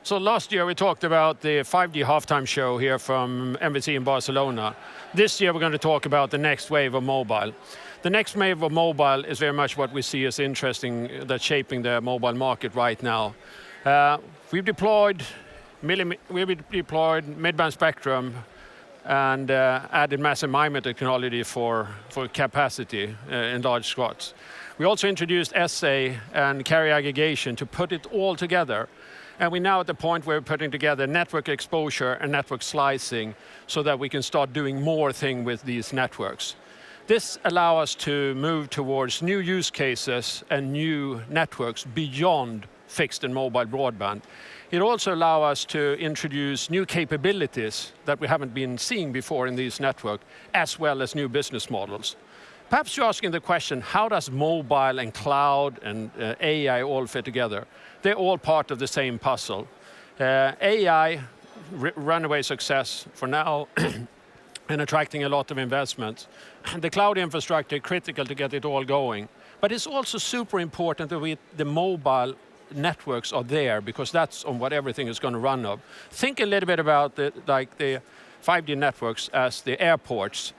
So last year we talked about the 5G halftime show here from MWC in Barcelona. This year we're going to talk about the next wave of mobile. The next wave of mobile is very much what we see as interesting, that's shaping the mobile market right now. We've deployed mid-band spectrum and added massive MIMO technology for capacity in large squats. We also introduced SA and carrier aggregation to put it all together. And we're now at the point where we're putting together network exposure and network slicing so that we can start doing more things with these networks. This allows us to move towards new use cases and new networks beyond fixed and mobile broadband. It also allows us to introduce new capabilities that we haven't been seeing before in these networks, as well as new business models. Perhaps you're asking the question, how does mobile and cloud and AI all fit together? They're all part of the same puzzle. AI, runaway success for now, and attracting a lot of investments. The cloud infrastructure, critical to get it all going. But it's also super important that the mobile networks are there, because that's on what everything is going to run on. Think a little bit about the 5G networks as the airports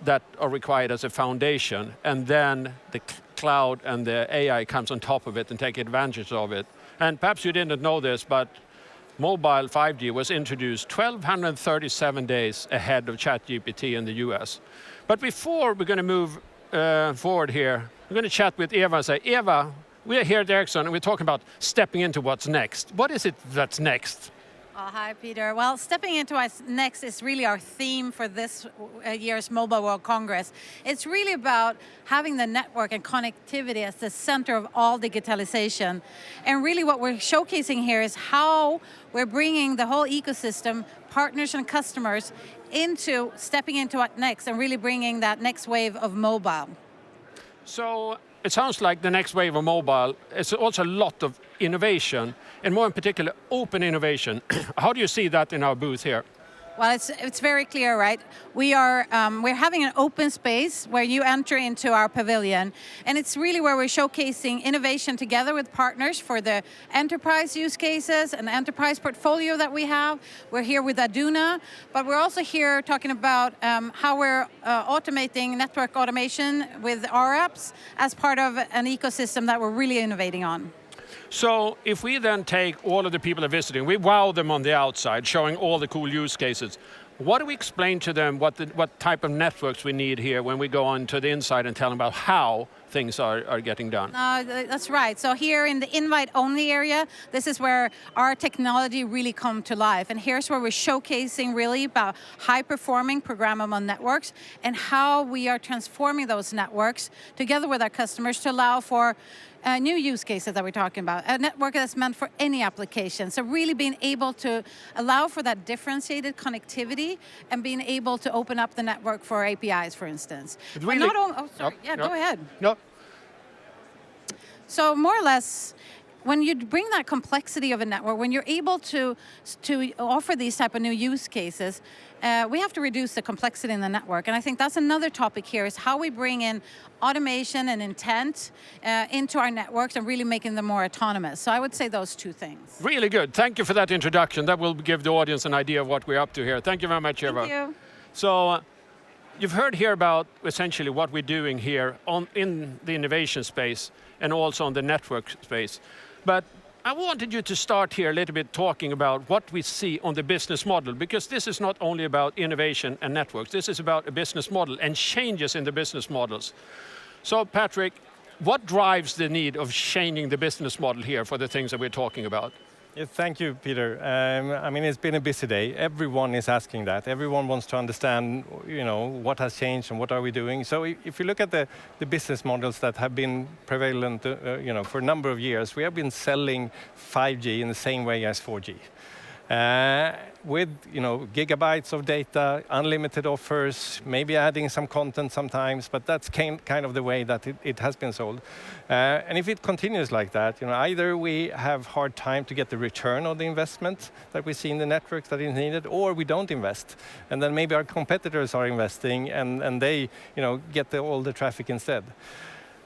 that are required as a foundation, and then the cloud and the AI comes on top of it and take advantage of it. And perhaps you didn't know this, but mobile 5G was introduced 1,237 days ahead of ChatGPT in the US. But before we're going to move forward here, we're going to chat with Eva and say, Eva, we're here at Ericsson and we're talking about stepping into what's next. What is it that's next? Oh, hi, Peter. Well, stepping into what's next is really our theme for this year's Mobile World Congress. It's really about having the network and connectivity as the center of all digitalization. And really what we're showcasing here is how we're bringing the whole ecosystem, partners and customers, into stepping into what next and really bringing that next wave of mobile. So it sounds like the next wave of mobile is also a lot of innovation, and more in particular, open innovation. How do you see that in our booth here? Well, it's very clear, right? We're having an open space where you enter into our pavilion, and it's really where we're showcasing innovation together with partners for the enterprise use cases and the enterprise portfolio that we have. We're here with Aduna, but we're also here talking about how we're automating network automation with our apps as part of an ecosystem that we're really innovating on. So if we then take all of the people that are visiting, we wow them on the outside, showing all the cool use cases. What do we explain to them what type of networks we need here when we go on to the inside and tell them about how things are getting done? That's right. So here in the invite-only area, this is where our technology really comes to life. And here's where we're showcasing really about high-performing programmable networks and how we are transforming those networks together with our customers to allow for new use cases that we're talking about, a network that's meant for any application. So really being able to allow for that differentiated connectivity and being able to open up the network for APIs, for instance. Really, go ahead. No. So more or less, when you bring that complexity of a network, when you're able to offer these type of new use cases, we have to reduce the complexity in the network. And I think that's another topic here, is how we bring in automation and intent into our networks and really making them more autonomous. So I would say those two things. Really good. Thank you for that introduction. That will give the audience an idea of what we're up to here. Thank you very much, Eva. Thank you. So you've heard here about essentially what we're doing here in the innovation space and also on the network space. But I wanted you to start here a little bit talking about what we see on the business model, because this is not only about innovation and networks, this is about a business model and changes in the business models. So Patrick, what drives the need of changing the business model here for the things that we're talking about? Yes, thank you, Peter. I mean, it's been a busy day. Everyone is asking that. Everyone wants to understand, what has changed and what are we doing. So if you look at the business models that have been prevalent, for a number of years, we have been selling 5G in the same way as 4G. With gigabytes of data, unlimited offers, maybe adding some content sometimes, but that's kind of the way that it has been sold. And if it continues like that, either we have hard time to get the return on the investment that we see in the networks that is needed, or we don't invest, and then maybe our competitors are investing and they get all the traffic instead.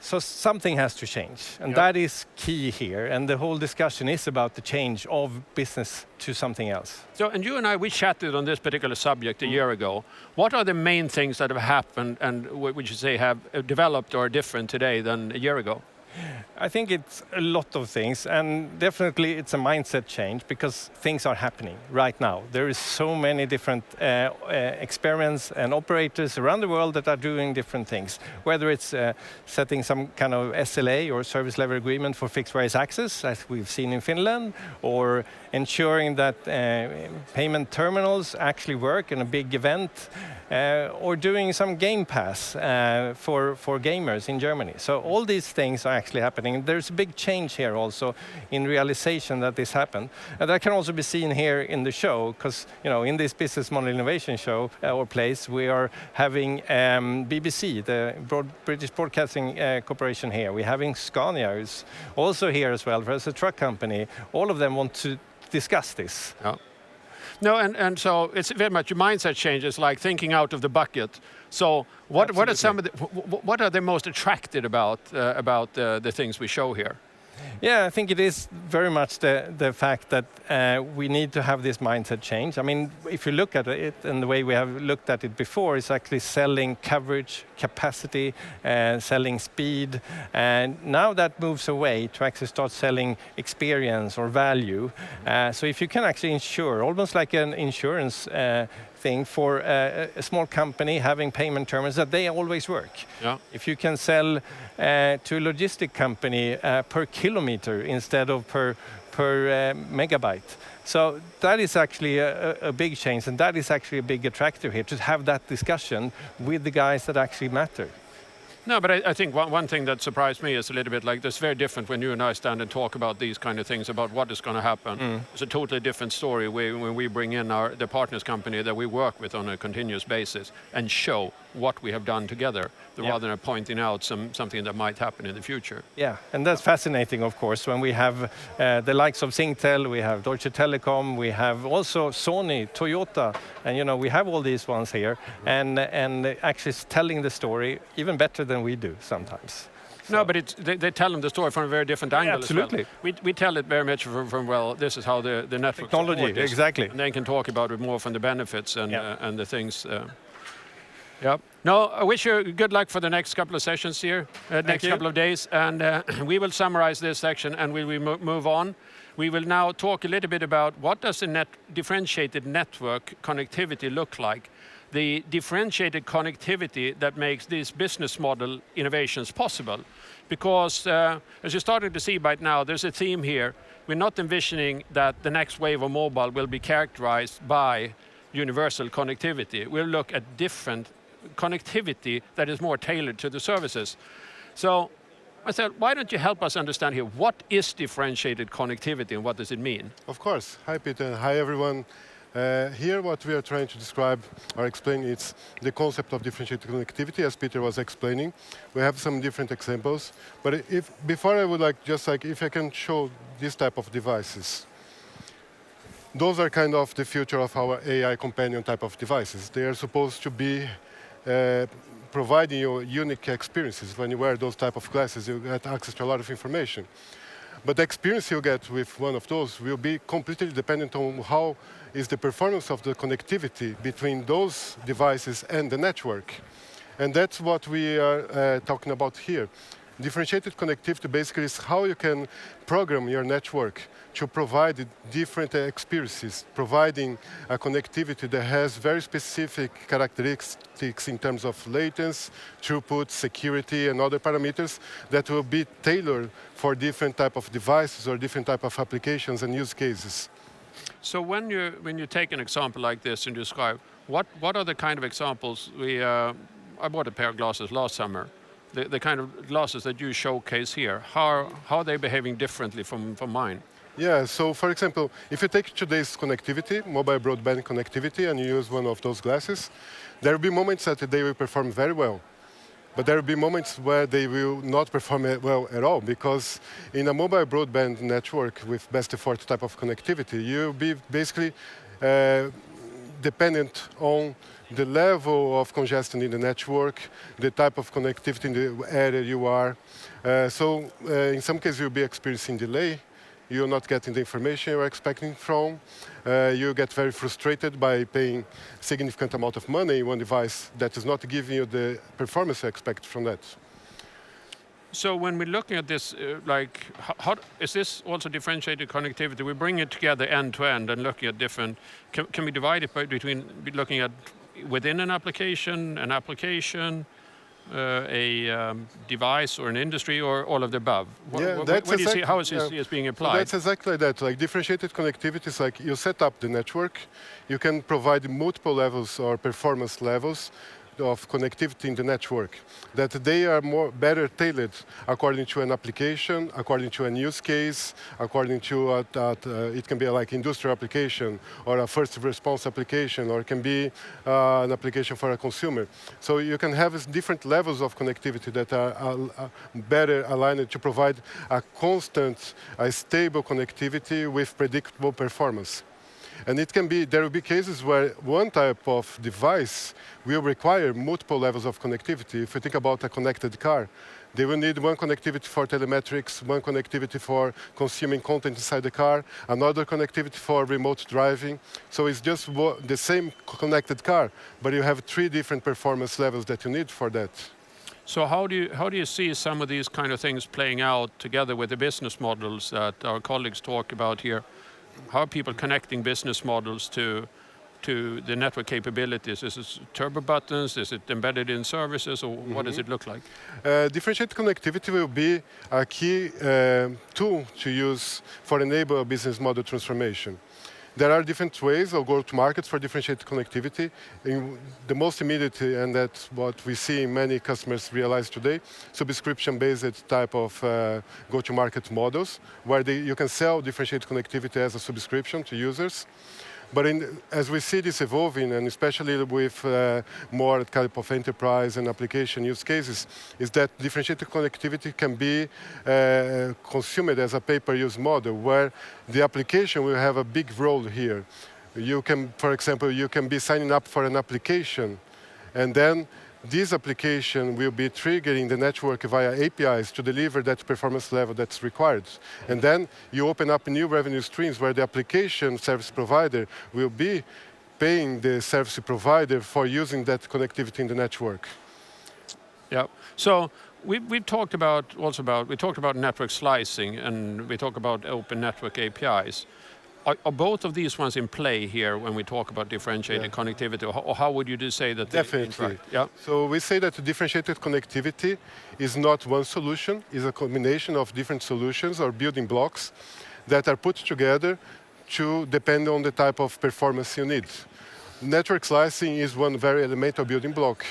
So something has to change, and that is key here. And the whole discussion is about the change of business to something else. So, and you and I, we chatted on this particular subject a year ago. What are the main things that have happened and would you say have developed or are different today than a year ago? I think it's a lot of things, and definitely it's a mindset change because things are happening right now. There is so many different experiments and operators around the world that are doing different things, whether it's setting some kind of SLA or service level agreement for fixed wireless access, as we've seen in Finland, or ensuring that payment terminals actually work in a big event, or doing some Game Pass for gamers in Germany. So all these things are actually happening. There's a big change here also in realization that this happened. And that can also be seen here in the show, because in this business model innovation show or place, we are having BBC, the British Broadcasting Corporation here. We're having Scania, who's also here as well, as a truck company. All of them want to discuss this. Yeah. No, and so it's very much your mindset changes, like thinking out of the bucket. So what are some of what are they most attracted about the things we show here? Yeah, I think it is very much the fact that we need to have this mindset change. I mean, if you look at it and the way we have looked at it before, it's actually selling coverage, capacity, selling speed. And now that moves away to actually start selling experience or value. So if you can actually insure, almost like an insurance thing for a small company having payment terminals, that they always work. Yeah. If you can sell to a logistic company per kilometer instead of per megabyte. So that is actually a big change, and that is actually a big attractor here, to have that discussion with the guys that actually matter. No, but I think one thing that surprised me is a little bit like this very different when you and I stand and talk about these kind of things, about what is going to happen. It's a totally different story when we bring in the partners company that we work with on a continuous basis and show what we have done together, rather than pointing out something that might happen in the future. Yeah, and that's fascinating, of course, when we have the likes of Singtel, we have Deutsche Telekom, we have also Sony, Toyota, and we have all these ones here, and actually telling the story even better than we do sometimes. So. No, but they tell them the story from a very different angle. Absolutely. As well. We tell it very much from well, this is how the network technology, exactly. And they can talk about it more from the benefits and the things. Yeah. No, I wish you good luck for the next couple of sessions here, next couple of days, and we will summarize this section and we will move on. We will now talk a little bit about what does a differentiated network connectivity look like. The differentiated connectivity that makes these business model innovations possible. Because as you're starting to see right now, there's a theme here. We're not envisioning that the next wave of mobile will be characterized by universal connectivity. We'll look at different connectivity that is more tailored to the services. So I said, why don't you help us understand here, what is differentiated connectivity and what does it mean? Of course. Hi, Peter. Hi, everyone. Here what we are trying to describe or explain is the concept of differentiated connectivity, as Peter was explaining. We have some different examples, but before I would if I can show this type of devices. Those are kind of the future of our AI companion type of devices. They are supposed to be providing you unique experiences. When you wear those type of glasses, you get access to a lot of information. But the experience you get with one of those will be completely dependent on how is the performance of the connectivity between those devices and the network. And that's what we are talking about here. Differentiated connectivity basically is how you can program your network to provide different experiences, providing a connectivity that has very specific characteristics in terms of latency, throughput, security, and other parameters that will be tailored for different type of devices or different type of applications and use cases. So when you take an example like this and describe, what are the kind of examples I bought a pair of glasses last summer. The kind of glasses that you showcase here, how are they behaving differently from mine? Yeah, so for example, if you take today's connectivity, mobile broadband connectivity, and you use one of those glasses, there will be moments that they will perform very well. But there will be moments where they will not perform well at all, because in a mobile broadband network with best effort type of connectivity, you'll be basically dependent on the level of congestion in the network, the type of connectivity in the area you are. So in some cases you'll be experiencing delay, you're not getting the information you're expecting from, you get very frustrated by paying significant amount of money in one device that is not giving you the performance you expect from that. So when we're looking at this, how is this also differentiated connectivity? We bring it together end to end and looking at different. Can we divide it between looking at within an application, a device or an industry, or all of the above? Yeah, where do you see how is this being applied? So that's exactly that. Like differentiated connectivity is like you set up the network, you can provide multiple levels or performance levels of connectivity in the network, that they are better tailored according to an application, according to a use case, according to it can be like industrial application or a first response application, or it can be an application for a consumer. So you can have different levels of connectivity that are better aligned to provide a constant, a stable connectivity with predictable performance. And it can be, there will be cases where one type of device will require multiple levels of connectivity. If you think about a connected car, they will need one connectivity for telemetrics, one connectivity for consuming content inside the car, another connectivity for remote driving. So it's just the same connected car, but you have 3 different performance levels that you need for that. So how do you see some of these kind of things playing out together with the business models that our colleagues talk about here? How are people connecting business models to the network capabilities? Is it turbo buttons? Is it embedded in services? Or what does it look like? Differentiated connectivity will be a key tool to use for enable a business model transformation. There are different ways of go-to-market for differentiated connectivity. In the most immediate, and that's what we see many customers realize today, subscription-based type of go-to-market models, where you can sell differentiated connectivity as a subscription to users. But as we see this evolving, and especially with more type of enterprise and application use cases, is that differentiated connectivity can be consumed as a pay-per-use model, where the application will have a big role here. You can, for example, you can be signing up for an application, and then this application will be triggering the network via APIs to deliver that performance level that's required. And then you open up new revenue streams where the application service provider will be paying the service provider for using that connectivity in the network. Yeah. So we talked about network slicing, and we talk about open network APIs. Are both of these ones in play here when we talk about differentiated connectivity, or how would you say that they interact? Yeah. So we say that differentiated connectivity is not one solution, it's a combination of different solutions or building blocks that are put together to depend on the type of performance you need. Network slicing is one very elemental building block,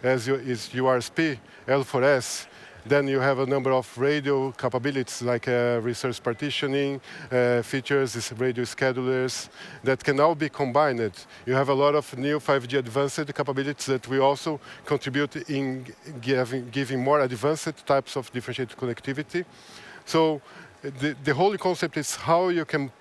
as is URSP, L4S. Then you have a number of radio capabilities like resource partitioning features, radio schedulers that can now be combined. You have a lot of new 5G advanced capabilities that will also contribute in giving more advanced types of differentiated connectivity. So the whole concept is how you can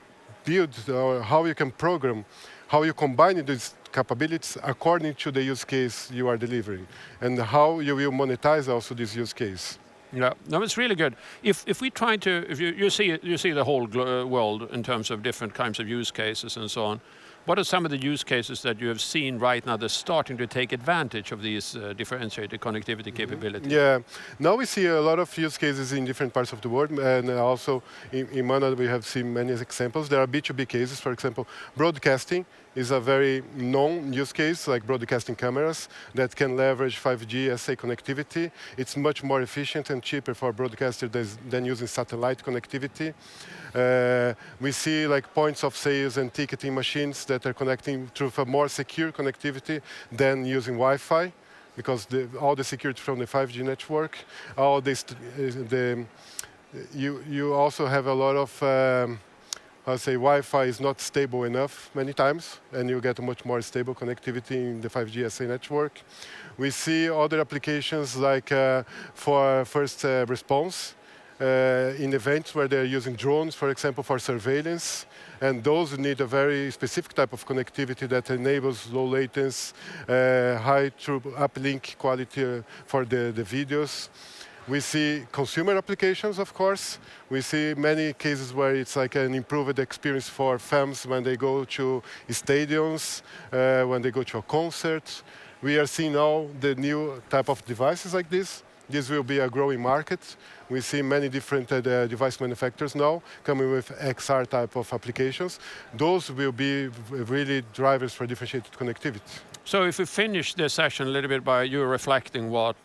build or how you can program, how you combine these capabilities according to the use case you are delivering, and how you will monetize also this use case. Yeah, no, it's really good. If we try to, if you see the whole world in terms of different kinds of use cases and so on, What are some of the use cases that you have seen right now that's starting to take advantage of these differentiated connectivity capabilities? Yeah, now we see a lot of use cases in different parts of the world, and also in Mana we have seen many examples. There are B2B cases, for example, broadcasting is a very known use case, like broadcasting cameras that can leverage 5G SA connectivity. It's much more efficient and cheaper for broadcasters than using satellite connectivity. We see like points of sales and ticketing machines that are connecting through a more secure connectivity than using Wi-Fi, because all the security from the 5G network, all this, you also have a lot of, I'll say Wi-Fi is not stable enough many times, and you get a much more stable connectivity in the 5G SA network. We see other applications like for first response, in events where they're using drones, for example, for surveillance. And those need a very specific type of connectivity that enables low latency, high uplink quality for the videos. We see consumer applications, of course. We see many cases where it's like an improved experience for fans when they go to stadiums, when they go to a concert. We are seeing now the new type of devices like this. This will be a growing market. We see many different device manufacturers now coming with XR type of applications. Those will be really drivers for differentiated connectivity. So if we finish this session a little bit by you reflecting what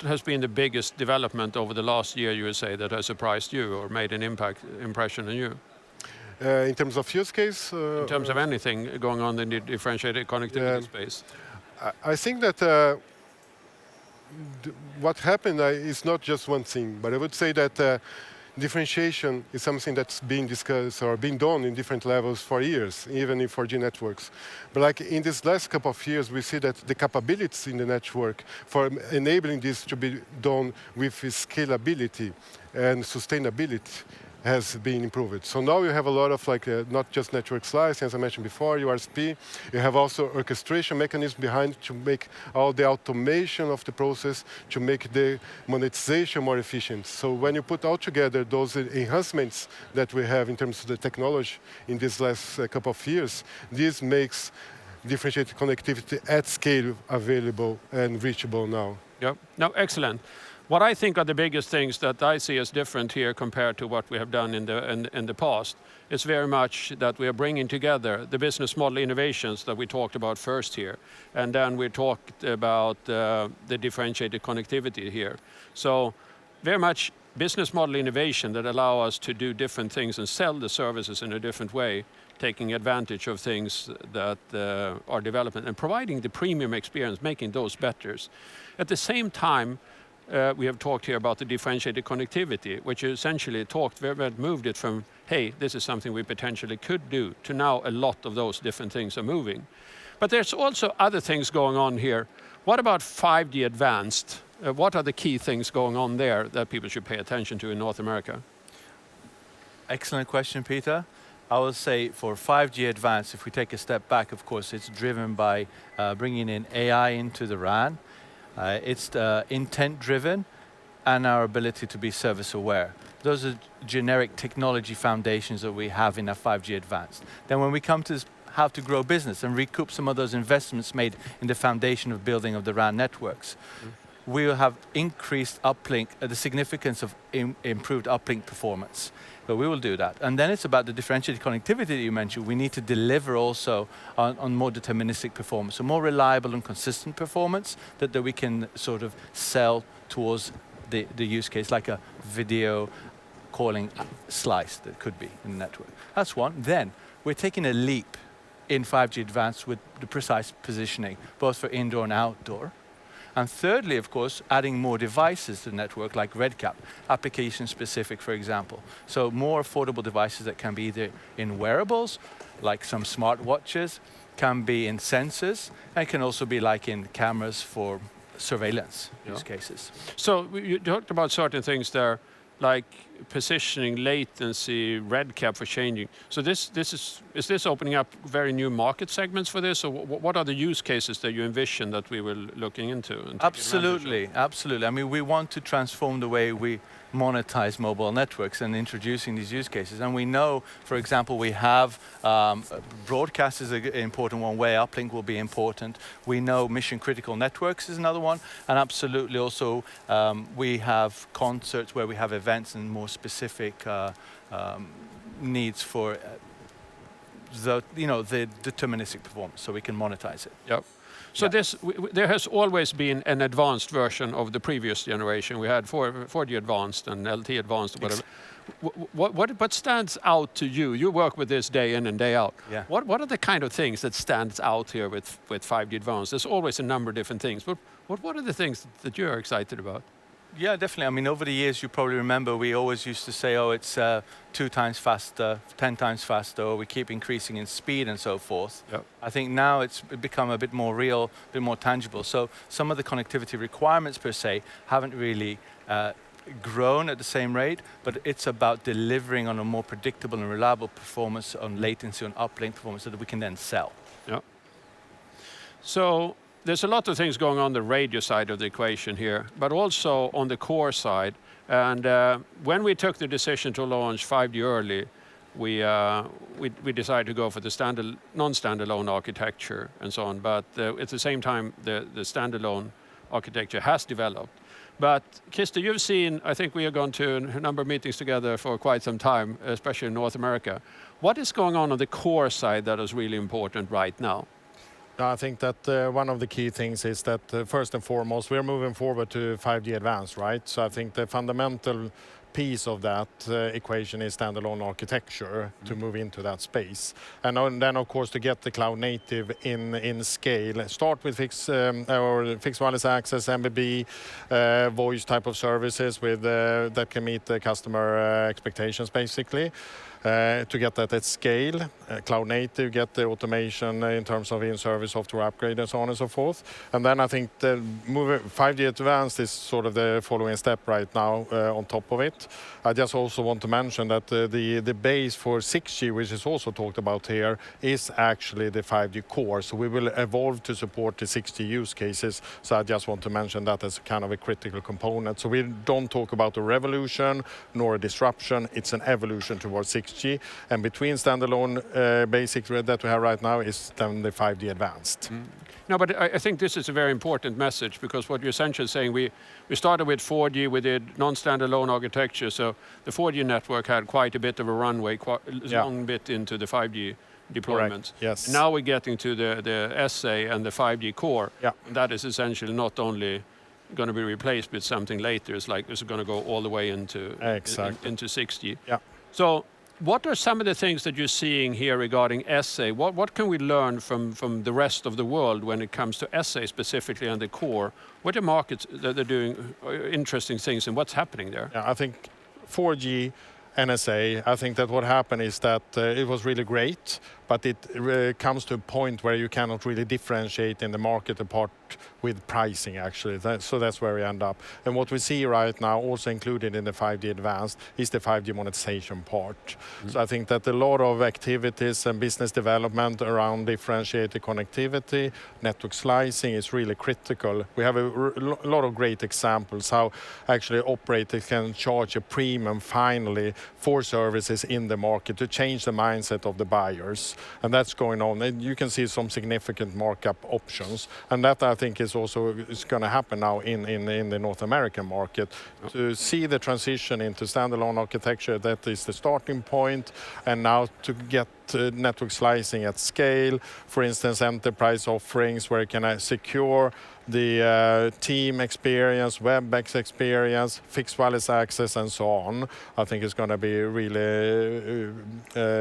has been the biggest development over the last year, you would say, that has surprised you or made an impression on you? In terms of use case? In terms of anything going on in the differentiated connectivity space? I think that what happened is not just one thing, but I would say that differentiation is something that's being discussed or being done in different levels for years, even in 4G networks. But like in this last couple of years, we see that the capabilities in the network for enabling this to be done with scalability and sustainability has been improved. So now you have a lot of like not just network slicing, as I mentioned before, URSP. You have also orchestration mechanisms behind to make all the automation of the process, to make the monetization more efficient. So when you put all together those enhancements that we have in terms of the technology in these last couple of years, this makes differentiated connectivity at scale available and reachable now. Yep. No, excellent. What I think are the biggest things that I see as different here compared to what we have done in the past is very much that we are bringing together the business model innovations that we talked about first here, and then we talked about the differentiated connectivity here. So very much business model innovation that allow us to do different things and sell the services in a different way, taking advantage of things that are developing and providing the premium experience, making those better. At the same time, we have talked here about the differentiated connectivity, which essentially moved it from, hey, this is something we potentially could do, to now a lot of those different things are moving. But there's also other things going on here. What about 5G advanced? What are the key things going on there that people should pay attention to in North America? Excellent question, Peter. I will say for 5G advanced, if we take a step back, of course, it's driven by bringing in AI into the RAN. It's intent-driven and our ability to be service-aware. Those are generic technology foundations that we have in our 5G Advanced. Then when we come to how to grow business and recoup some of those investments made in the foundation of building of the RAN networks, we will have increased uplink, the significance of improved uplink performance. But we will do that. And then it's about the differentiated connectivity that you mentioned. We need to deliver also on more deterministic performance, so more reliable and consistent performance that we can sort of sell towards the use case, like a video calling slice that could be in the network. That's one. Then we're taking a leap in 5G Advanced with the precise positioning, both for indoor and outdoor. And thirdly, of course, adding more devices to the network, like RedCap, application-specific, for example. So more affordable devices that can be either in wearables, like some smartwatches, can be in sensors, and can also be like in cameras for surveillance use cases. So you talked about certain things there, like positioning, latency, red cap for changing. So is this opening up very new market segments for this, or what are the use cases that you envision that we will looking into? And Absolutely, absolutely. I mean, we want to transform the way we monetize mobile networks and introducing these use cases. And we know, for example, we have broadcast is an important one, where uplink will be important. We know mission critical networks is another one, and absolutely also we have concerts where we have events and more specific needs for the deterministic performance, so we can monetize it. Yep. So there has always been an advanced version of the previous generation. We had 4G advanced and LTE advanced, whatever. What stands out to you? You work with this day in and day out. Yeah. What are the kind of things that stands out here with 5G advanced? There's always a number of different things, but what are the things that you're excited about? Yeah, definitely. I mean, over the years, you probably remember we always used to say, oh, it's 2 times faster, 10 times faster, or we keep increasing in speed and so forth. Yep. I think now it's become a bit more real, a bit more tangible. So some of the connectivity requirements per se haven't really grown at the same rate, but it's about delivering on a more predictable and reliable performance on latency, on uplink performance, so that we can then sell. Yeah. So there's a lot of things going on the radio side of the equation here, but also on the core side. And when we took the decision to launch 5G early, we decided to go for the non-standalone architecture and so on. But at the same time, the standalone architecture has developed. But Christer, you've seen, I think we have gone to a number of meetings together for quite some time, especially in North America. What is going on the core side that is really important right now? I think that one of the key things is that first and foremost, we're moving forward to 5G Advanced, right? So I think the fundamental piece of that equation is standalone architecture to move into that space. And then, of course, to get the cloud native in scale, start with fixed wireless access, MBB, voice type of services with that can meet the customer expectations, basically. To get that at scale, cloud native, get the automation in terms of in-service software upgrade and so on and so forth. And then I think the 5G Advanced is sort of the following step right now on top of it. I just also want to mention that the base for 6G, which is also talked about here, is actually the 5G core. So we will evolve to support the 6G use cases. So I just want to mention that as kind of a critical component. So we don't talk about a revolution nor a disruption. It's an evolution towards 6G. And between standalone basics that we have right now is then the 5G Advanced. No, but I think this is a very important message, because what you're essentially saying, we started with 4G, we did non-standalone architecture, so the 4G network had quite a bit of a runway, quite a long bit into the 5G deployments. Yes. Now we're getting to the SA and the 5G core. Yeah. And that is essentially not only going to be replaced with something later, it's like it's going to go all the way into 6G. Yeah. So what are some of the things that you're seeing here regarding SA? What can we learn from the rest of the world when it comes to SA specifically and the core? What are markets that are doing interesting things, and what's happening there? Yeah, I think 4G NSA, I think that what happened is that it was really great, but it comes to a point where you cannot really differentiate in the market apart with pricing, actually. So that's where we end up. And what we see right now, also included in the 5G Advanced, is the 5G monetization part. So I think that a lot of activities and business development around differentiated connectivity, network slicing is really critical. We have a lot of great examples how actually operators can charge a premium finally for services in the market to change the mindset of the buyers. And that's going on. And you can see some significant markup options. And that, I think, is also going to happen now in the North American market. To see the transition into standalone architecture, that is the starting point. And now to get network slicing at scale, for instance, enterprise offerings where you can secure the team experience, WebEx experience, fixed wireless access, and so on, I think is going to be really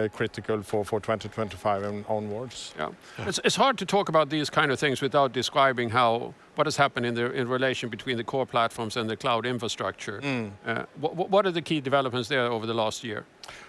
critical for 2025 and onwards. Yeah. It's hard to talk about these kind of things without describing what has happened in relation between the core platforms and the cloud infrastructure. What are the key developments there over the last year?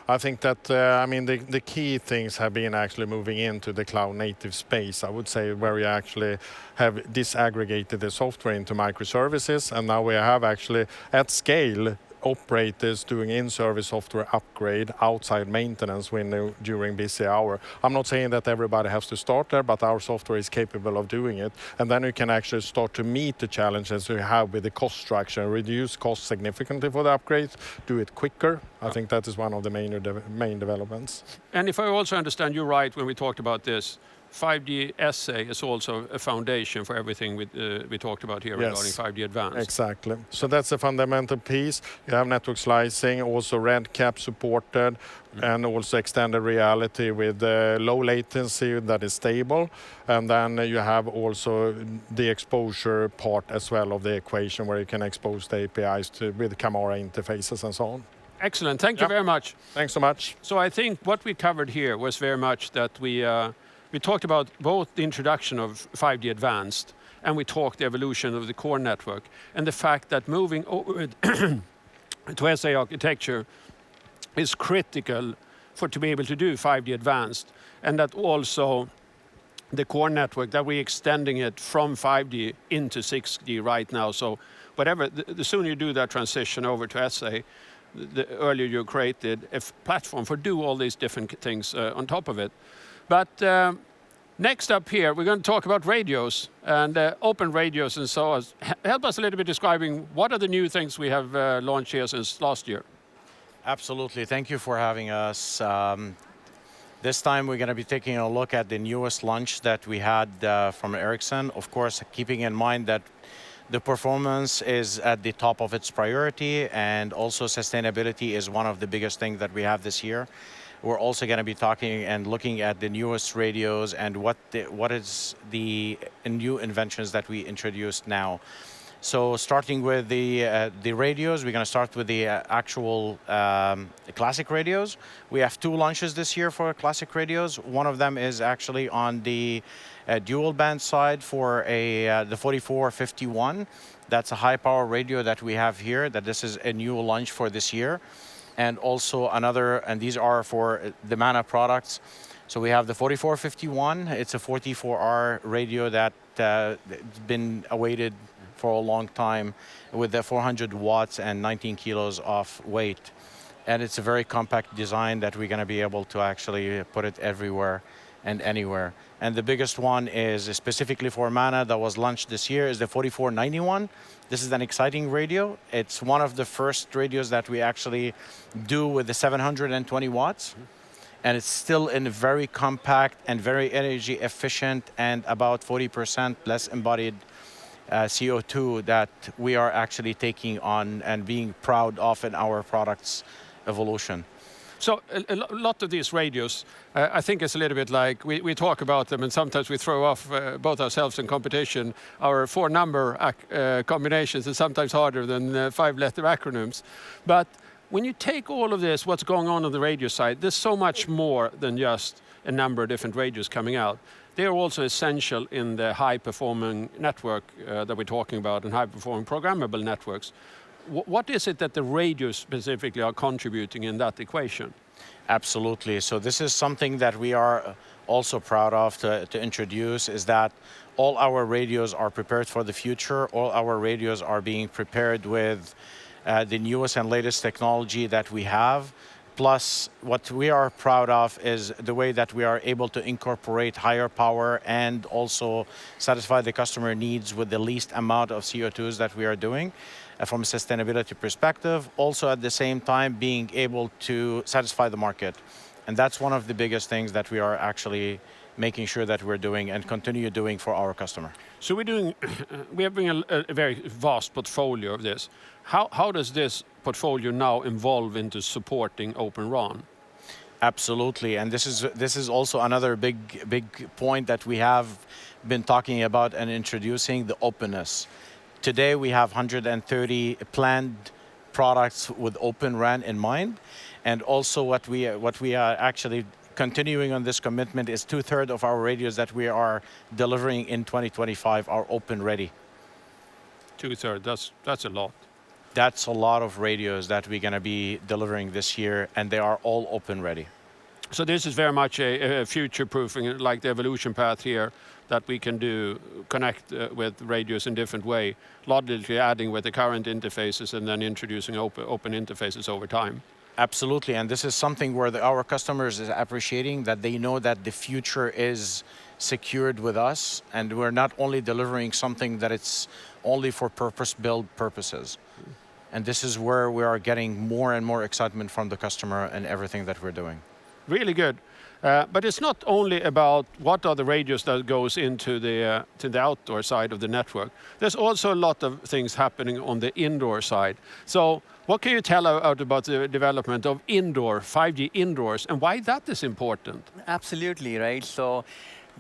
I think that, the key things have been actually moving into the cloud native space, I would say, where we actually have disaggregated the software into microservices, and now we have actually at scale operators doing in-service software upgrade outside maintenance window during busy hour. I'm not saying that everybody has to start there, but our software is capable of doing it. And then you can actually start to meet the challenges you have with the cost structure, reduce costs significantly for the upgrades, do it quicker. I think that is one of the main developments. And if I also understand you right when we talked about this, 5G SA is also a foundation for everything we talked about here regarding 5G Advanced. Exactly. So that's a fundamental piece. You have network slicing, also RedCap supported, and also extended reality with low latency that is stable. And then you have also the exposure part as well of the equation where you can expose the APIs with camera interfaces and so on. Excellent. Thank you very much. Thanks so much. So I think what we covered here was very much that we talked about both the introduction of 5G Advanced and we talked the evolution of the core network and the fact that moving over to SA architecture is critical to be able to do 5G Advanced, and that also the core network, that we're extending it from 5G into 6G right now. So whatever, the sooner you do that transition over to SA, the earlier you created a platform for do all these different things on top of it. But next up here, we're going to talk about radios and open radios and so on. Help us a little bit describing what are the new things we have launched here since last year. Absolutely. Thank you for having us. This time we're going to be taking a look at the newest launch that we had from Ericsson. Of course, keeping in mind that the performance is at the top of its priority, and also sustainability is one of the biggest things that we have this year. We're also going to be talking and looking at the newest radios and what is the new inventions that we introduced now. So starting with the radios, we're going to start with the actual classic radios. We have two launches this year for classic radios. One of them is actually on the dual band side for the 4451. That's a high power radio that we have here, that this is a new launch for this year. And also another, and these are for the MANA products. So we have the 4451. It's a 44R radio that's been awaited for a long time with the 400 watts and 19 kilos of weight. And it's a very compact design that we're going to be able to actually put it everywhere and anywhere. And the biggest one is specifically for MANA that was launched this year is the 4491. This is an exciting radio. It's one of the first radios that we actually do with the 720 watts. And it's still in very compact and very energy efficient and about 40% less embodied CO2 that we are actually taking on and being proud of in our product's evolution. So a lot of these radios, I think it's a little bit like we talk about them and sometimes we throw off both ourselves and competition. Our 4-number combinations is sometimes harder than 5-letter acronyms. But when you take all of this, what's going on the radio side, there's so much more than just a number of different radios coming out. They are also essential in the high-performing network that we're talking about and high-performing programmable networks. What is it that the radios specifically are contributing in that equation? Absolutely. So this is something that we are also proud of to introduce, is that all our radios are prepared for the future. All our radios are being prepared with the newest and latest technology that we have. Plus, what we are proud of is the way that we are able to incorporate higher power and also satisfy the customer needs with the least amount of CO2s that we are doing from a sustainability perspective. Also, at the same time, being able to satisfy the market. And that's one of the biggest things that we are actually making sure that we're doing and continue doing for our customer. So we have a very vast portfolio of this. How does this portfolio now evolve into supporting Open RAN? Absolutely, and this is also another big point that we have been talking about and introducing, the openness. Today we have 130 planned products with Open RAN in mind, and also what we are actually continuing on this commitment is 2/3 of our radios that we are delivering in 2025 are open ready. 2/3, that's a lot. That's a lot of radios that we're going to be delivering this year, and they are all open ready. So this is very much a future-proofing, like the evolution path here, that we can do, connect with radios in different way, logically adding with the current interfaces and then introducing open interfaces over time. Absolutely, and this is something where our customers is appreciating, that they know that the future is secured with us, and we're not only delivering something that it's only for purpose-built purposes. And this is where we are getting more and more excitement from the customer and everything that we're doing. Really good. But it's not only about what are the radios that goes into the to the outdoor side of the network. There's also a lot of things happening on the indoor side. So what can you tell out about the development of indoor, 5G indoors, and why that is important? Absolutely, right? So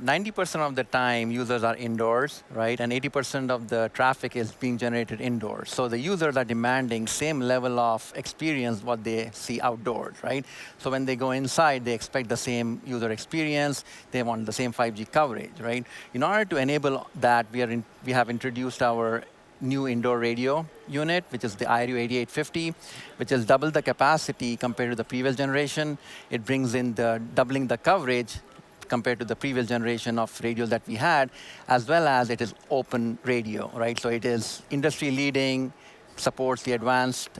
90% of the time users are indoors, right? And 80% of the traffic is being generated indoors. So the users are demanding same level of experience what they see outdoors, right? So when they go inside, they expect the same user experience. They want the same 5G coverage, right? In order to enable that, we have introduced our new indoor radio unit, which is the IRU 8850, which is double the capacity compared to the previous generation. It brings in the doubling the coverage compared to the previous generation of radios that we had, as well as it is open radio, right? So it is industry leading, supports the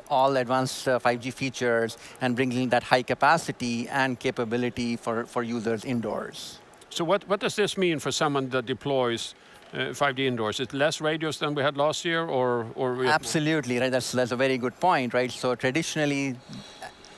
all advanced 5G features, and bringing that high capacity and capability for users indoors. So what does this mean for someone that deploys 5G indoors? Is it less radios than we had last year, or Absolutely, right? That's a very good point, right? So traditionally,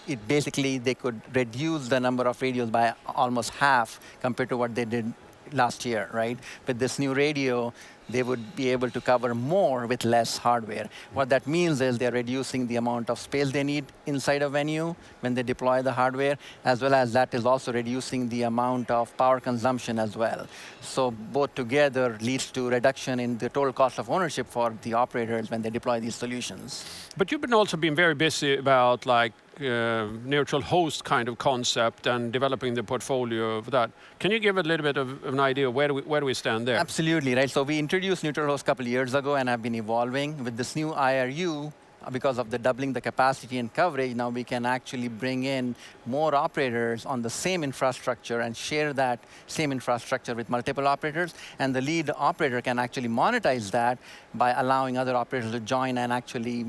they could reduce the number of radios by almost half compared to what they did last year, right? With this new radio, they would be able to cover more with less hardware. What that means is they're reducing the amount of space they need inside a venue when they deploy the hardware, as well as that is also reducing the amount of power consumption as well. So both together leads to reduction in the total cost of ownership for the operators when they deploy these solutions. But you've been also been very busy about like neutral host kind of concept and developing the portfolio of that. Can you give a little bit of an idea of where do we stand there? Absolutely, right. So we introduced neutral host a couple of years ago and have been evolving. With this new IRU, because of the doubling the capacity and coverage, now we can actually bring in more operators on the same infrastructure and share that same infrastructure with multiple operators. And the lead operator can actually monetize that by allowing other operators to join and actually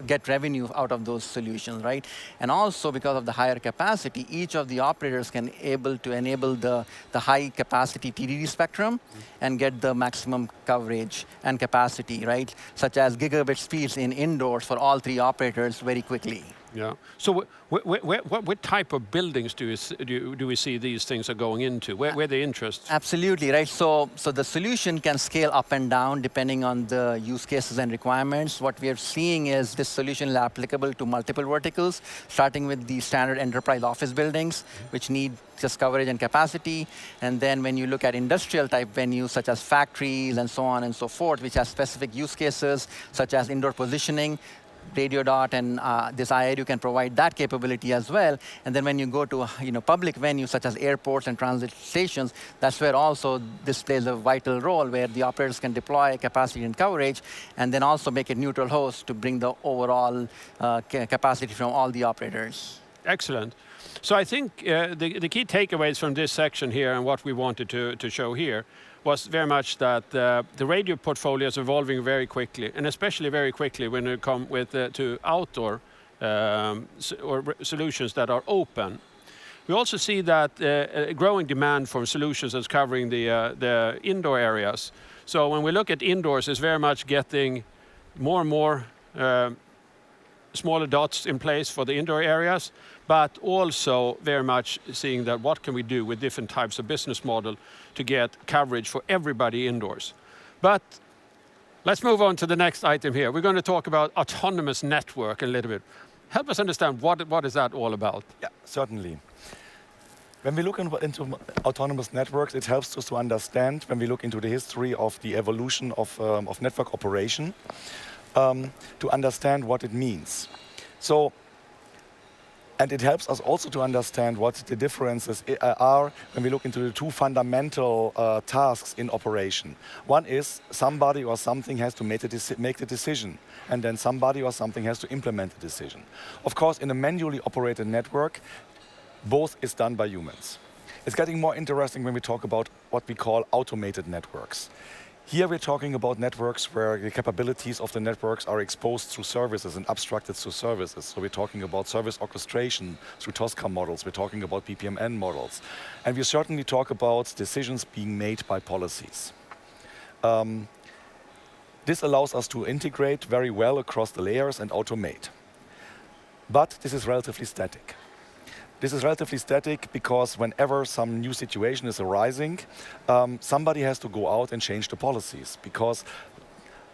get revenue out of those solutions, right? And also because of the higher capacity, each of the operators can able to enable the high capacity TDD spectrum and get the maximum coverage and capacity, right? Such as gigabit speeds in indoors for all three operators very quickly. Yeah. So what type of buildings do we see these things are going into? Where the interest? Absolutely, right. So the solution can scale up and down depending on the use cases and requirements. What we are seeing is this solution is applicable to multiple verticals, starting with the standard enterprise office buildings, which need just coverage and capacity. And then when you look at industrial type venues, such as factories and so on and so forth, which have specific use cases, such as indoor positioning, Radio Dot and this IRU can provide that capability as well. And then when you go to public venues such as airports and transit stations, that's where also this plays a vital role, where the operators can deploy capacity and coverage, and then also make it neutral host to bring the overall capacity from all the operators. Excellent. So I think the key takeaways from this section here and what we wanted to show here was very much that the radio portfolio is evolving very quickly, and especially very quickly when it comes to outdoor solutions that are open. We also see that a growing demand for solutions that's covering the indoor areas. So when we look at indoors, it's very much getting more and more smaller dots in place for the indoor areas, but also very much seeing that what can we do with different types of business model to get coverage for everybody indoors. But let's move on to the next item here. We're going to talk about autonomous network a little bit. Help us understand what is that all about? Yeah, certainly. When we look into autonomous networks, it helps us to understand, when we look into the history of the evolution of network operation, to understand what it means. And it helps us also to understand what the differences are when we look into the two fundamental tasks in operation. One is somebody or something has to make the decision, and then somebody or something has to implement the decision. Of course, in a manually operated network, both is done by humans. It's getting more interesting when we talk about what we call automated networks. Here we're talking about networks where the capabilities of the networks are exposed through services and abstracted through services. So we're talking about service orchestration through Tosca models. We're talking about BPMN models. And we certainly talk about decisions being made by policies. This allows us to integrate very well across the layers and automate. But this is relatively static. This is relatively static because whenever some new situation is arising, somebody has to go out and change the policies. Because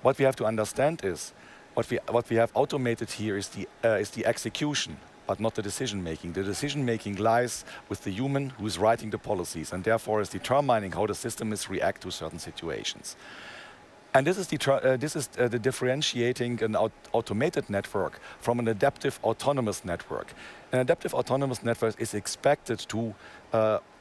what we have to understand is, what we have automated here is the execution, but not the decision making. The decision making lies with the human who is writing the policies and therefore is determining how the system is react to certain situations. And this is the differentiating an automated network from an adaptive autonomous network. An adaptive autonomous network is expected to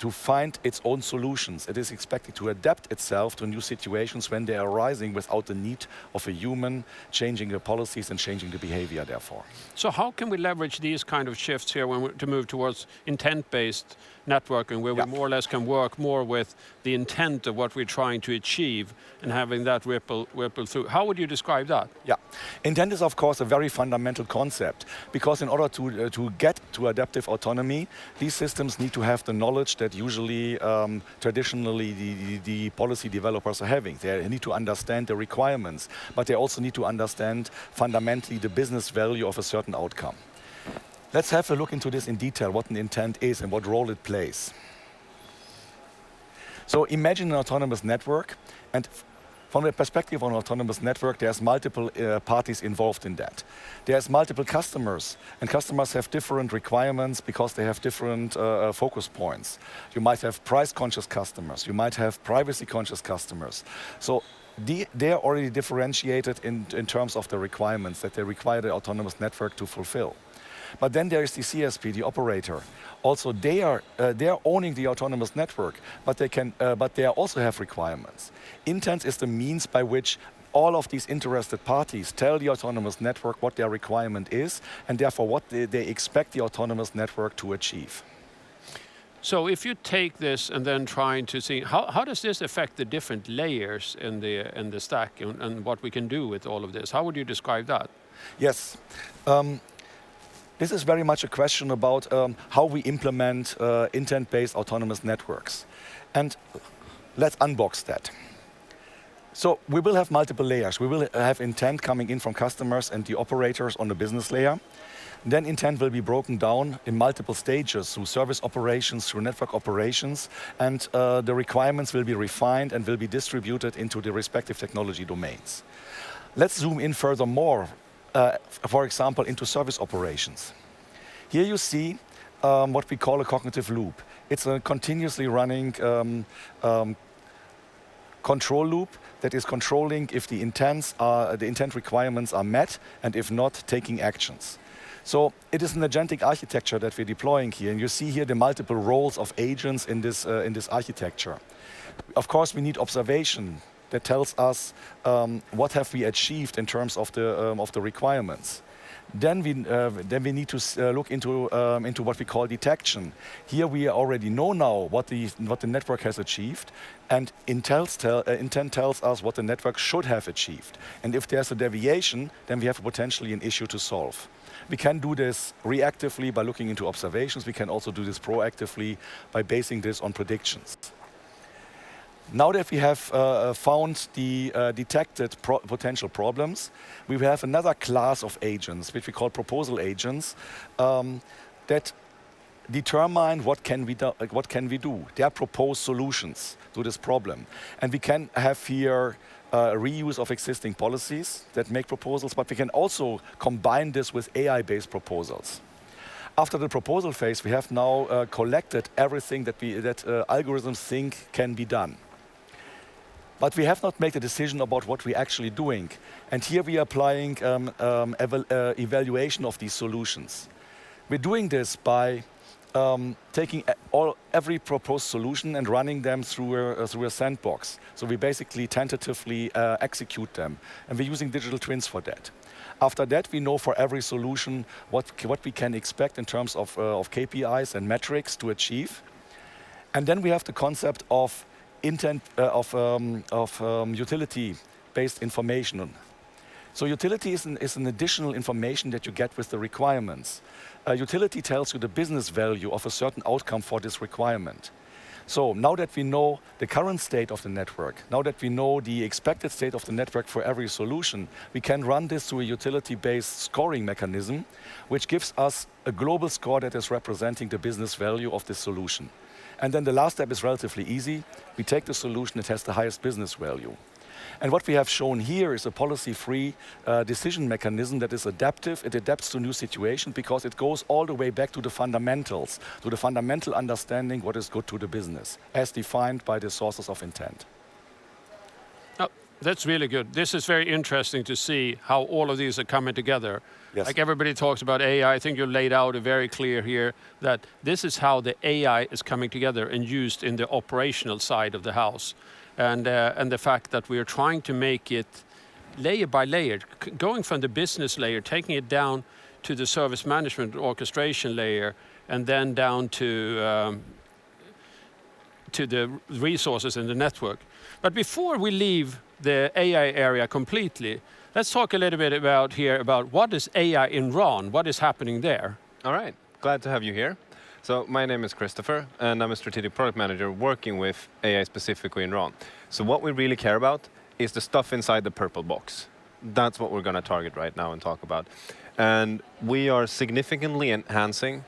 find its own solutions. It is expected to adapt itself to new situations when they are arising without the need of a human changing the policies and changing the behavior, therefore. So how can we leverage these kind of shifts here to move towards intent-based networking, where we more or less can work more with the intent of what we're trying to achieve and having that ripple through? How would you describe that? Yeah, intent is of course a very fundamental concept, because in order to get to adaptive autonomy, these systems need to have the knowledge that usually traditionally the policy developers are having. They need to understand the requirements, but they also need to understand fundamentally the business value of a certain outcome. Let's have a look into this in detail, what an intent is and what role it plays. So imagine an autonomous network, and from the perspective of an autonomous network, there's multiple parties involved in that. There's multiple customers, and customers have different requirements because they have different focus points. You might have price-conscious customers, you might have privacy-conscious customers. So they are already differentiated in terms of the requirements that they require the autonomous network to fulfill. But then there is the CSP, the operator. Also, they are owning the autonomous network, but they also have requirements. Intent is the means by which all of these interested parties tell the autonomous network what their requirement is, and therefore what they expect the autonomous network to achieve. So if you take this and then trying to see, how does this affect the different layers in the stack and what we can do with all of this? How would you describe that? Yes. This is very much a question about how we implement intent-based autonomous networks. And let's unbox that. So we will have multiple layers. We will have intent coming in from customers and the operators on the business layer. Then intent will be broken down in multiple stages through service operations, through network operations, and the requirements will be refined and will be distributed into the respective technology domains. Let's zoom in furthermore, for example, into service operations. Here you see what we call a cognitive loop. It's a continuously running control loop that is controlling if the intent requirements are met, and if not, taking actions. So it is an agentic architecture that we're deploying here, and you see here the multiple roles of agents in this architecture. Of course, we need observation that tells us what have we achieved in terms of the requirements. Then we need to look into what we call detection. Here we already know now what the network has achieved, and intent tells us what the network should have achieved. And if there's a deviation, then we have potentially an issue to solve. We can do this reactively by looking into observations. We can also do this proactively by basing this on predictions. Now that we have found the detected potential problems, we have another class of agents, which we call proposal agents, that determine what can we do. They are proposed solutions to this problem. And we can have here reuse of existing policies that make proposals, but we can also combine this with AI-based proposals. After the proposal phase, we have now collected everything that algorithms think can be done. But we have not made a decision about what we're actually doing. And here we are applying evaluation of these solutions. We're doing this by taking every proposed solution and running them through a sandbox. So we basically tentatively execute them. And we're using digital twins for that. After that, we know for every solution what we can expect in terms of KPIs and metrics to achieve. And then we have the concept of utility-based information. So utility is an additional information that you get with the requirements. Utility tells you the business value of a certain outcome for this requirement. So now that we know the current state of the network, now that we know the expected state of the network for every solution, we can run this through a utility-based scoring mechanism, which gives us a global score that is representing the business value of this solution. And then the last step is relatively easy. We take the solution that has the highest business value. And what we have shown here is a policy-free decision mechanism that is adaptive. It adapts to new situations because it goes all the way back to the fundamentals, to the fundamental understanding what is good to the business, as defined by the sources of intent. Oh, that's really good. This is very interesting to see how all of these are coming together. Yes. Like everybody talks about AI, I think you laid out a very clear here that this is how the AI is coming together and used in the operational side of the house. And the fact that we are trying to make it layer by layer, going from the business layer, taking it down to the service management orchestration layer, and then down to the resources in the network. But before we leave the AI area completely, let's talk a little bit about what is AI in RAN, what is happening there. All right, glad to have you here. So my name is Christopher, and I'm a strategic product manager working with AI specifically in RAN. So what we really care about is the stuff inside the purple box. That's what we're going to target right now and talk about. And we are significantly enhancing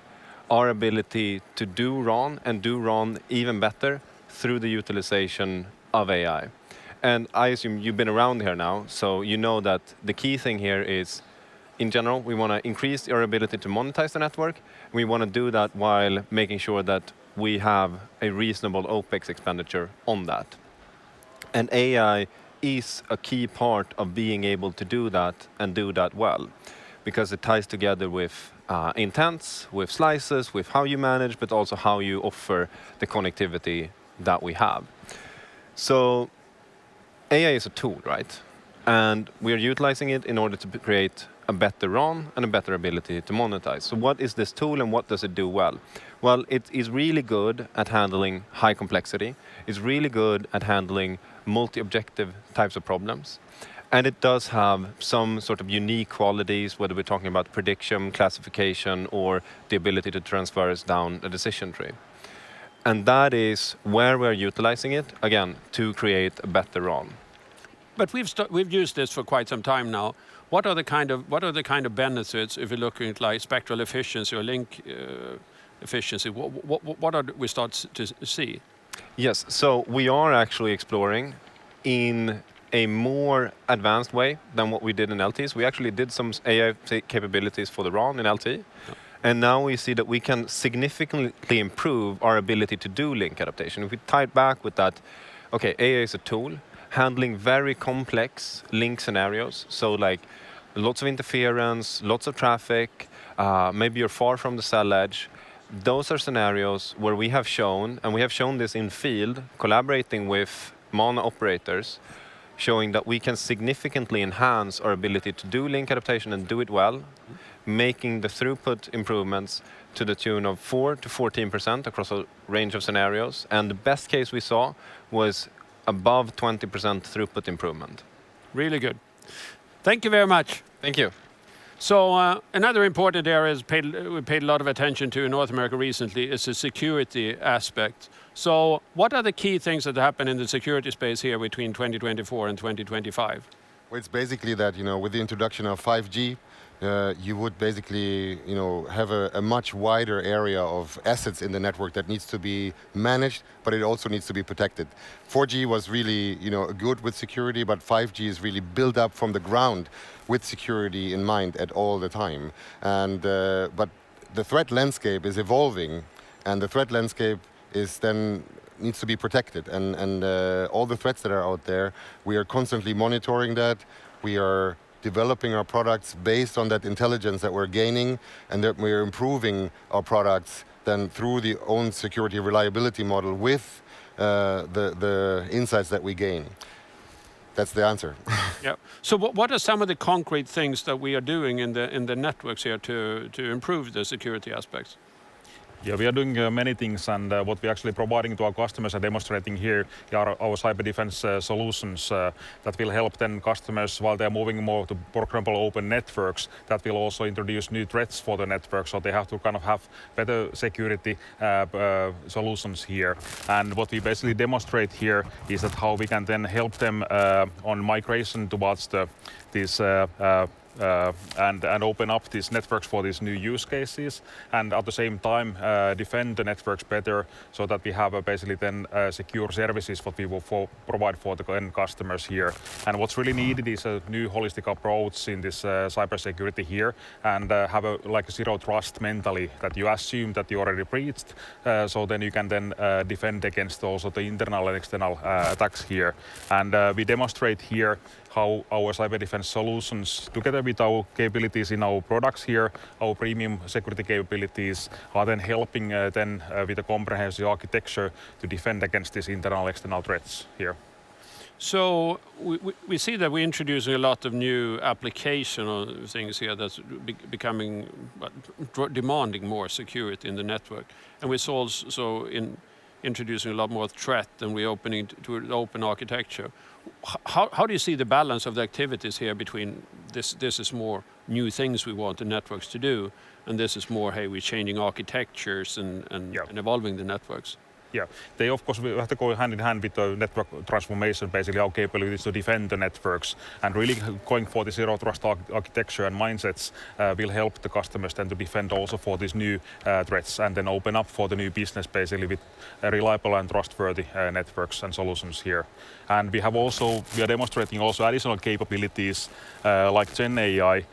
our ability to do RAN and do RAN even better through the utilization of AI. And I assume you've been around here now, so you know that the key thing here is, in general, we want to increase our ability to monetize the network. We want to do that while making sure that we have a reasonable OpEx expenditure on that. And AI is a key part of being able to do that and do that well, because it ties together with intents, with slices, with how you manage, but also how you offer the connectivity that we have. So AI is a tool, right? And we are utilizing it in order to create a better RAN and a better ability to monetize. So what is this tool and what does it do well? Well, it is really good at handling high complexity. It's really good at handling multi-objective types of problems. And it does have some sort of unique qualities, whether we're talking about prediction, classification, or the ability to transfer us down a decision tree. And that is where we're utilizing it, again, to create a better RAN. But we've used this for quite some time now. What are the kind of benefits if you're looking at like spectral efficiency or link efficiency? What are we start to see? Yes, so we are actually exploring in a more advanced way than what we did in LTs. We actually did some AI capabilities for the RAN in LT. Yeah. And now we see that we can significantly improve our ability to do link adaptation. If we tie it back with that, okay, AI is a tool handling very complex link scenarios. So like lots of interference, lots of traffic, maybe you're far from the cell edge. Those are scenarios where we have shown, and we have shown this in field, collaborating with mono operators, showing that we can significantly enhance our ability to do link adaptation and do it well, making the throughput improvements to the tune of 4 to 14% across a range of scenarios. And the best case we saw was above 20% throughput improvement. Really good. Thank you very much. Thank you. So another important area we paid a lot of attention to in North America recently is the security aspect. So what are the key things that happen in the security space here between 2024 and 2025? Well, it's basically that, with the introduction of 5G, you would basically, have a much wider area of assets in the network that needs to be managed, but it also needs to be protected. 4G was really, good with security, but 5G is really built up from the ground with security in mind at all the time. And but the threat landscape is evolving, and the threat landscape is then needs to be protected. And all the threats that are out there, we are constantly monitoring that. We are developing our products based on that intelligence that we're gaining, and that we're improving our products then through the own security reliability model with the insights that we gain. That's the answer. Yeah. So what are some of the concrete things that we are doing in the networks here to improve the security aspects? Yeah, we are doing many things, and what we're actually providing to our customers and demonstrating here are our cyber defense solutions that will help then customers while they're moving more to, for example, open networks, that will also introduce new threats for the network, so they have to kind of have better security solutions here. And what we basically demonstrate here is that how we can then help them on migration towards these and open up these networks for these new use cases, and at the same time defend the networks better, so that we have basically then secure services what we will provide for the end customers here. And what's really needed is a new holistic approach in this cybersecurity here, and have like a zero trust mentally, that you assume that you already breached, so then you can then defend against also the internal and external attacks here. And we demonstrate here how our cyber defense solutions, together with our capabilities in our products here, our premium security capabilities, are then helping with a comprehensive architecture to defend against these internal and external threats here. So we see that we're introducing a lot of new application or things here that's becoming demanding more security in the network, and we're also introducing a lot more threat, and we're opening to an open architecture. How do you see the balance of the activities here between this is more new things we want the networks to do, and this is more, hey, we're changing architectures and evolving the networks? Yeah, they of course have to go hand in hand with the network transformation, basically our capabilities to defend the networks, and really going for the zero trust architecture and mindsets will help the customers then to defend also for these new threats, and then open up for the new business basically with reliable and trustworthy networks and solutions here. And we are demonstrating also additional capabilities like Gen AI,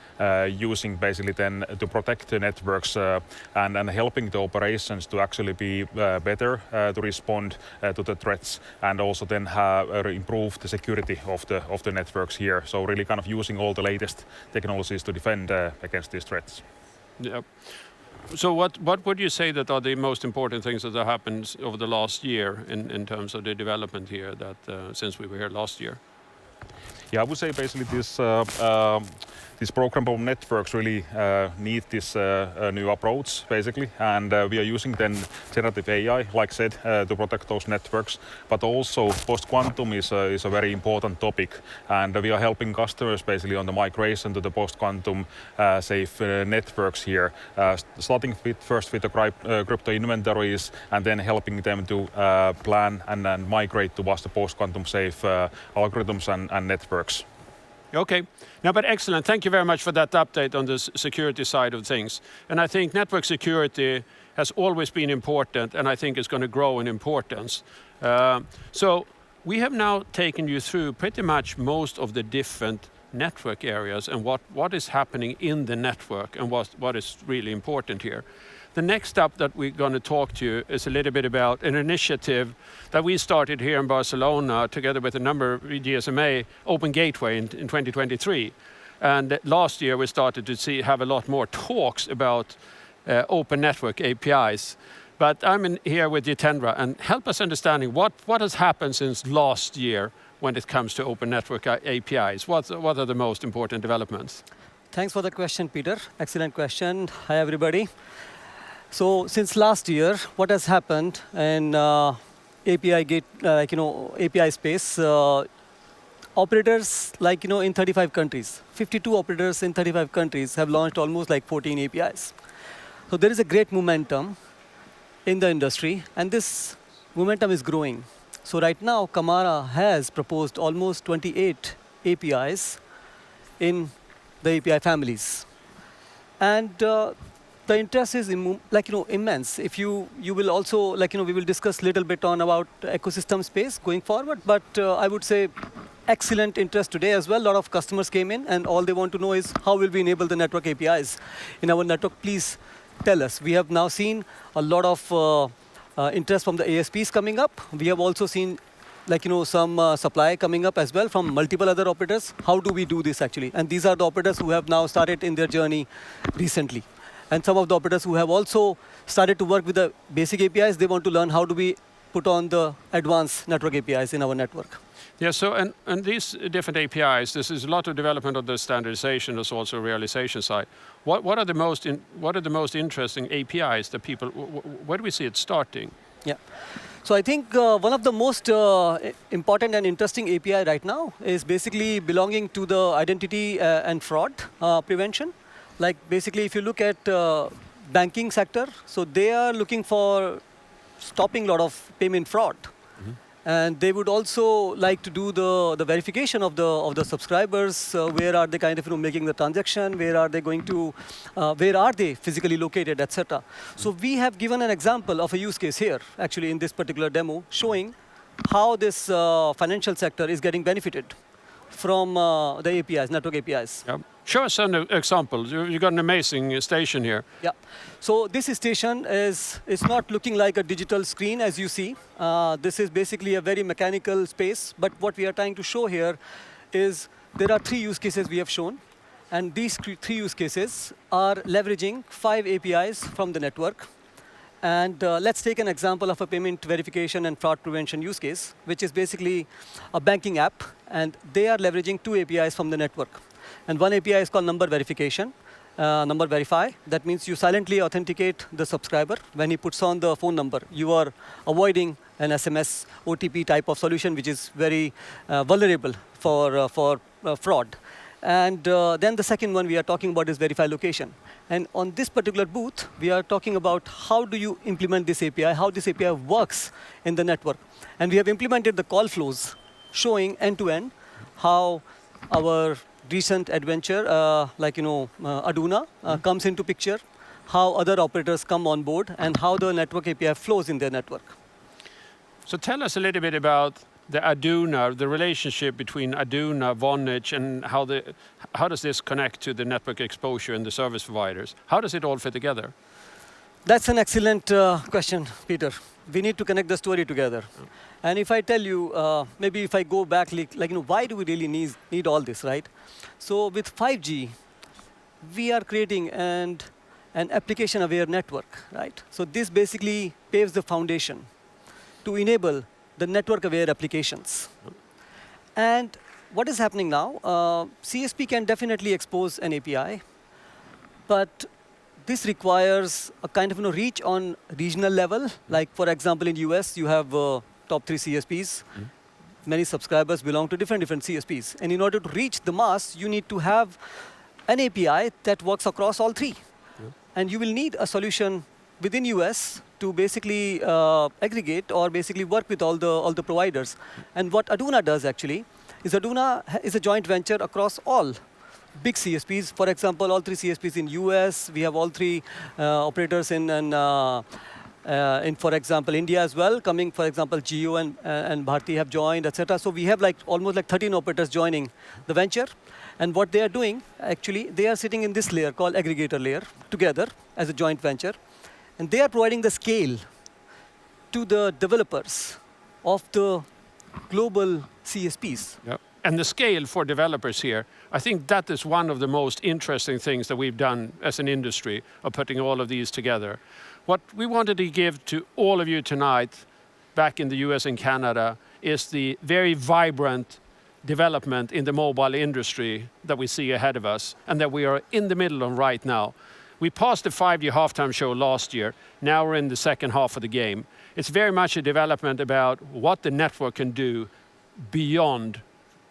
using basically then to protect the networks and helping the operations to actually be better to respond to the threats, and also then improve the security of the networks here. So really kind of using all the latest technologies to defend against these threats. Yeah. So what would you say that are the most important things that have happened over the last year in terms of the development here that since we were here last year? Yeah, I would say basically these programmable networks really need this new approach basically, and we are using then generative AI, like I said, to protect those networks. But also post-quantum is a very important topic, and we are helping customers basically on the migration to the post-quantum safe networks here, starting first with the crypto inventories, and then helping them to plan and migrate towards the post-quantum safe algorithms and networks. Okay. No, but excellent. Thank you very much for that update on the security side of things. And I think network security has always been important, and I think it's going to grow in importance. So we have now taken you through pretty much most of the different network areas and what is happening in the network and what is really important here. The next step that we're going to talk to you is a little bit about an initiative that we started here in Barcelona together with a number of GSMA, Open Gateway in 2023. And last year we started to have a lot more talks about open network APIs. But I'm here with Jitendra, and help us understanding what has happened since last year when it comes to open network APIs. What are the most important developments? Thanks for the question, Peter. Excellent question. Hi, everybody. So since last year, what has happened in API space? Operators in 35 countries, 52 operators in 35 countries have launched almost 14 APIs. So there is a great momentum in the industry, and this momentum is growing. So right now, Kamara has proposed almost 28 APIs in the API families, and the interest is immense. If you will also we will discuss a little bit on about ecosystem space going forward. But I would say excellent interest today as well. A lot of customers came in, and all they want to know is how will we enable the network APIs in our network. Please tell us. We have now seen a lot of interest from the ASPs coming up. We have also seen some supply coming up as well from multiple other operators. How do we do this actually? And these are the operators who have now started in their journey recently. And some of the operators who have also started to work with the basic APIs, they want to learn how do we put on the advanced network APIs in our network. Yeah, so and these different APIs, this is a lot of development on the standardization, there's also realization side. What are the most interesting APIs that people, where do we see it starting? Yeah. So I think one of the most important and interesting API right now is basically belonging to the identity and fraud prevention. Like basically if you look at banking sector, so they are looking for stopping a lot of payment fraud. And they would also like to do the verification of the subscribers. Where are they kind of making the transaction? Where are they going to? Where are they physically located, etc. So we have given an example of a use case here, actually in this particular demo, showing how this financial sector is getting benefited from the APIs, network APIs. Yep. Show us an example. You've got an amazing station here. Yeah. So this station is not looking like a digital screen as you see. This is basically a very mechanical space. But what we are trying to show here is there are 3 use cases we have shown. And these 3 use cases are leveraging 5 APIs from the network. And let's take an example of a payment verification and fraud prevention use case, which is basically a banking app. And they are leveraging 2 APIs from the network. And one API is called number verification, number verify. That means you silently authenticate the subscriber when he puts on the phone number. You are avoiding an SMS OTP type of solution, which is very vulnerable for fraud. And then the second one we are talking about is verify location. And on this particular booth, we are talking about how do you implement this API, how this API works in the network. And we have implemented the call flows, showing end-to-end how our recent adventure, Aduna, comes into picture, how other operators come on board, and how the network API flows in their network. So tell us a little bit about the Aduna, the relationship between Aduna, Vonage, and how does this connect to the network exposure and the service providers? How does it all fit together? That's an excellent question, Peter. We need to connect the story together. And if I tell you, maybe if I go back, why do we really need all this, right? So with 5G, we are creating an application-aware network, right? So this basically paves the foundation to enable the network-aware applications. And what is happening now? CSP can definitely expose an API, but this requires a kind of reach on regional level. Like, for example, in US, you have top 3 CSPs. Many subscribers belong to different CSPs. And in order to reach the mass, you need to have an API that works across all 3. And you will need a solution within US to basically aggregate or basically work with all the providers. And what Aduna does actually is Aduna is a joint venture across all big CSPs. For example, all 3 CSPs in US. We have all 3 operators in, for example, India as well. Coming, for example, Jio and Bharti have joined, etc. So we have almost 13 operators joining the venture. And what they are doing, actually, they are sitting in this layer called aggregator layer together as a joint venture. And they are providing the scale to the developers of the global CSPs. Yep. And the scale for developers here, I think that is one of the most interesting things that we've done as an industry of putting all of these together. What we wanted to give to all of you tonight, back in the US and Canada, is the very vibrant development in the mobile industry that we see ahead of us and that we are in the middle of right now. We passed the 5G halftime show last year. Now we're in the second half of the game. It's very much a development about what the network can do beyond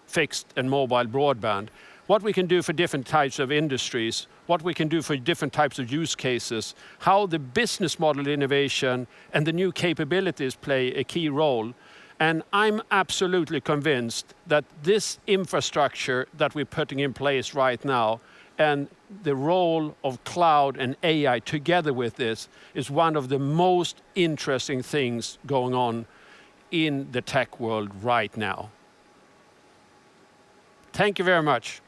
fixed and mobile broadband, what we can do for different types of industries, what we can do for different types of use cases, how the business model innovation and the new capabilities play a key role. And I'm absolutely convinced that this infrastructure that we're putting in place right now and the role of cloud and AI together with this is one of the most interesting things going on in the tech world right now. Thank you very much.